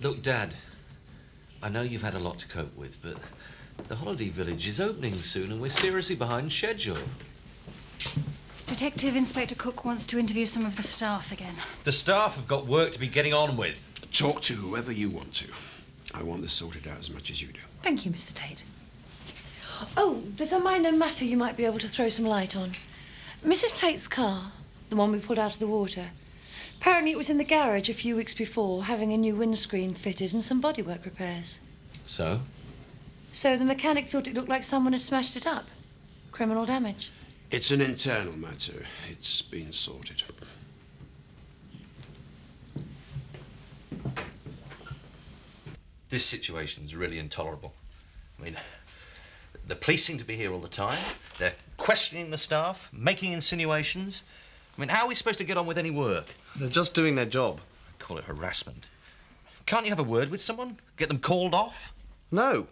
Look, Dad, I know you've had a lot to cope with, but the holiday village is opening soon and we're seriously behind schedule. Detective Inspector Cook wants to interview some of the staff again. The staff have got work to be getting on with. Talk to whoever you want to. I want this sorted out as much as you do. Thank you, Mr. Tate. Oh, there's a minor matter you might be able to throw some light on. Mrs. Tate's car, the one we pulled out of the water, apparently it was in the garage a few weeks before, having a new windscreen fitted and some bodywork repairs. So? So the mechanic thought it looked like someone had smashed it up. Criminal damage. It's an internal matter. It's been sorted. This situation's really intolerable. I mean, the police seem to be here all the time. They're questioning the staff, making insinuations. I mean, how are we supposed to get on with any work? They're just doing their job. I call it harassment. Can't you have a word with someone? Get them called off? No.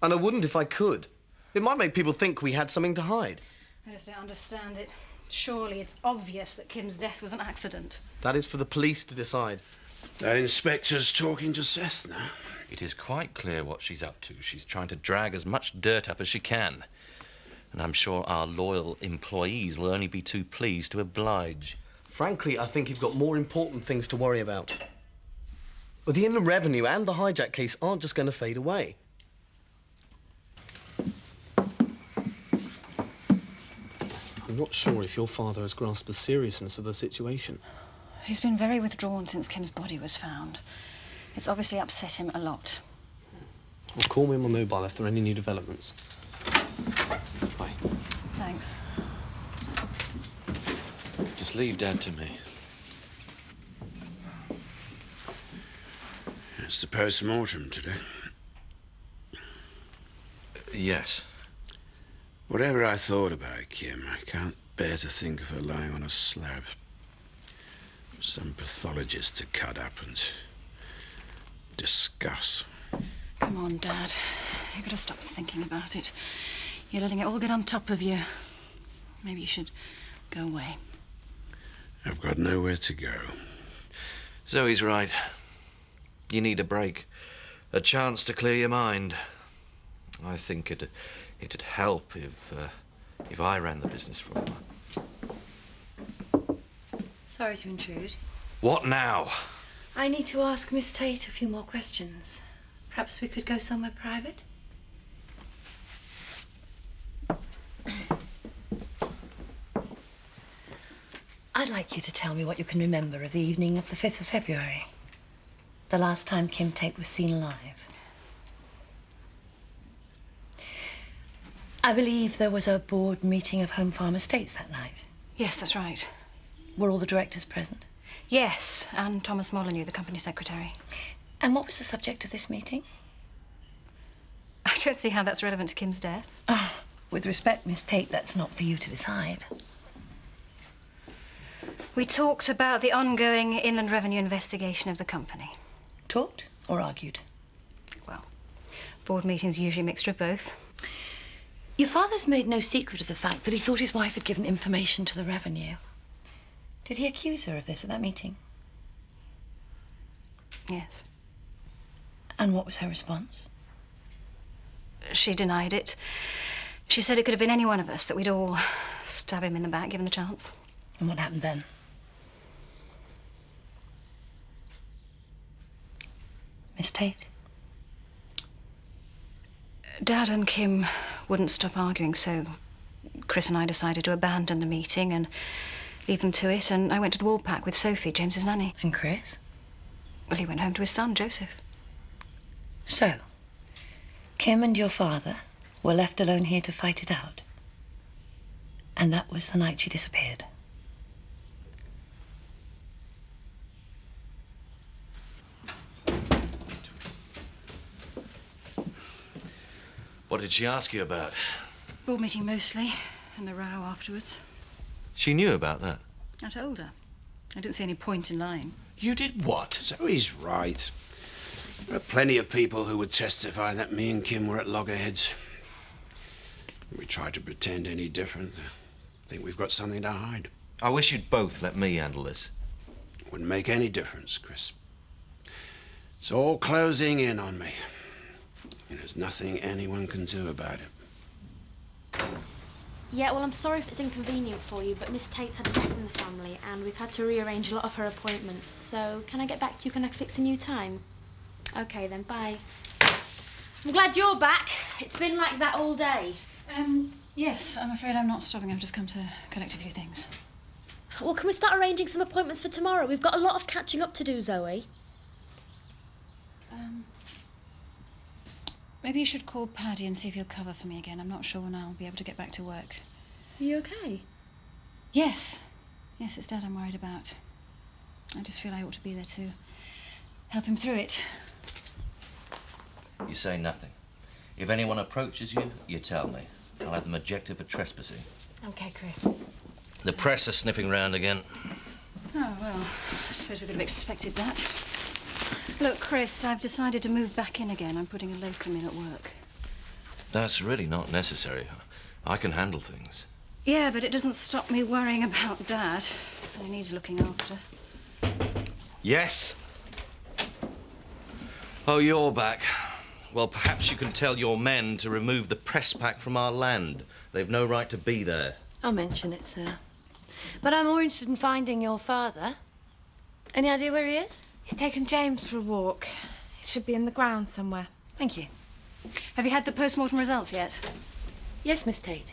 And I wouldn't if I could. It might make people think we had something to hide. I just don't understand it. Surely it's obvious that Kim's death was an accident. That is for the police to decide. That inspector's talking to Seth now. It is quite clear what she's up to. She's trying to drag as much dirt up as she can. And I'm sure our loyal employees will only be too pleased to oblige. Frankly, I think you've got more important things to worry about. But the Inland Revenue and the hijack case aren't just going to fade away. I'm not sure if your father has grasped the seriousness of the situation. He's been very withdrawn since Kim's body was found. It's obviously upset him a lot. Well, call me on my mobile if there are any new developments. Bye. Thanks. Just leave Dad to me. It's the post-mortem today. Yes. Whatever I thought about Kim, I can't bear to think of her lying on a slab. Some pathologist to cut up and discuss. Come on, Dad. You've got to stop thinking about it. You're letting it all get on top of you. Maybe you should go away. I've got nowhere to go. Zoe's right. You need a break. A chance to clear your mind. I think it'd help if I ran the business for a while. Sorry to intrude. What now? I need to ask Miss Tate a few more questions. Perhaps we could go somewhere private? I'd like you to tell me what you can remember of the evening of the 5th of February. The last time Kim Tate was seen alive. I believe there was a board meeting of Home Farm Estates that night. Yes, that's right. Were all the directors present? Yes, and Thomas Molyneux, the company secretary. And what was the subject of this meeting? I don't see how that's relevant to Kim's death. Oh, with respect, Miss Tate, that's not for you to decide. We talked about the ongoing Inland Revenue investigation of the company. Talked or argued? Well, board meetings are usually a mixture of both. Your father's made no secret of the fact that he thought his wife had given information to the Revenue. Did he accuse her of this at that meeting? Yes. And what was her response? She denied it. She said it could have been any one of us, that we'd all stab him in the back given the chance. And what happened then? Miss Tate? Dad and Kim wouldn't stop arguing, so Chris and I decided to abandon the meeting and leave them to it, and I went to the Woolpack with Sophie, James's nanny. And Chris? Well, he went home to his son, Joseph. So, Kim and your father were left alone here to fight it out. And that was the night she disappeared. What did she ask you about? Board meeting mostly, and the row afterwards. She knew about that. I told her. I didn't see any point in lying. You did what? Zoe's right. There are plenty of people who would testify that me and Kim were at loggerheads. We try to pretend any different. Think we've got something to hide. I wish you'd both let me handle this. Wouldn't make any difference, Chris. It's all closing in on me. And there's nothing anyone can do about it. Yeah, well, I'm sorry if it's inconvenient for you, but Miss Tate's had a death in the family, and we've had to rearrange a lot of her appointments. So, can I get back to you? Can I fix a new time? OK, then, bye. I'm glad you're back. It's been like that all day. Yes, I'm afraid I'm not stopping. I've just come to collect a few things. Well, can we start arranging some appointments for tomorrow? We've got a lot of catching up to do, Zoe. Maybe you should call Paddy and see if he'll cover for me again. I'm not sure when I'll be able to get back to work. Are you OK? Yes. Yes, it's Dad I'm worried about. I just feel I ought to be there to help him through it. You say nothing. If anyone approaches you, you tell me. I'll have them ejected for trespassing. OK, Chris. The press are sniffing round again. Oh, well, I suppose we could have expected that. Look, Chris, I've decided to move back in again. I'm putting a locum in at work. That's really not necessary. I can handle things. Yeah, but it doesn't stop me worrying about Dad. He needs looking after. Yes? Oh, you're back. Well, perhaps you can tell your men to remove the press pack from our land. They've no right to be there. I'll mention it, sir. But I'm more interested in finding your father. Any idea where he is? He's taken James for a walk. It should be in the grounds somewhere. Thank you. Have you had the post-mortem results yet? Yes, Miss Tate.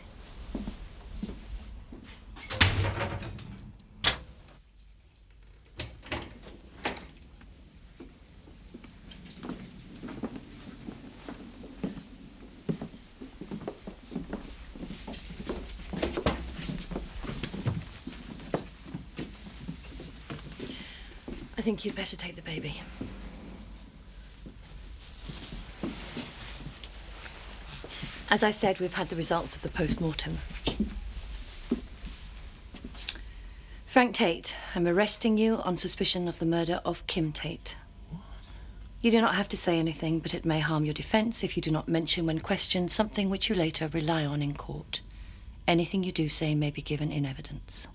I think you'd better take the baby. As I said, we've had the results of the post-mortem. Frank Tate, I'm arresting you on suspicion of the murder of Kim Tate. What? You do not have to say anything, but it may harm your defence if you do not mention when questioned something which you later rely on in court. Anything you do say may be given in evidence.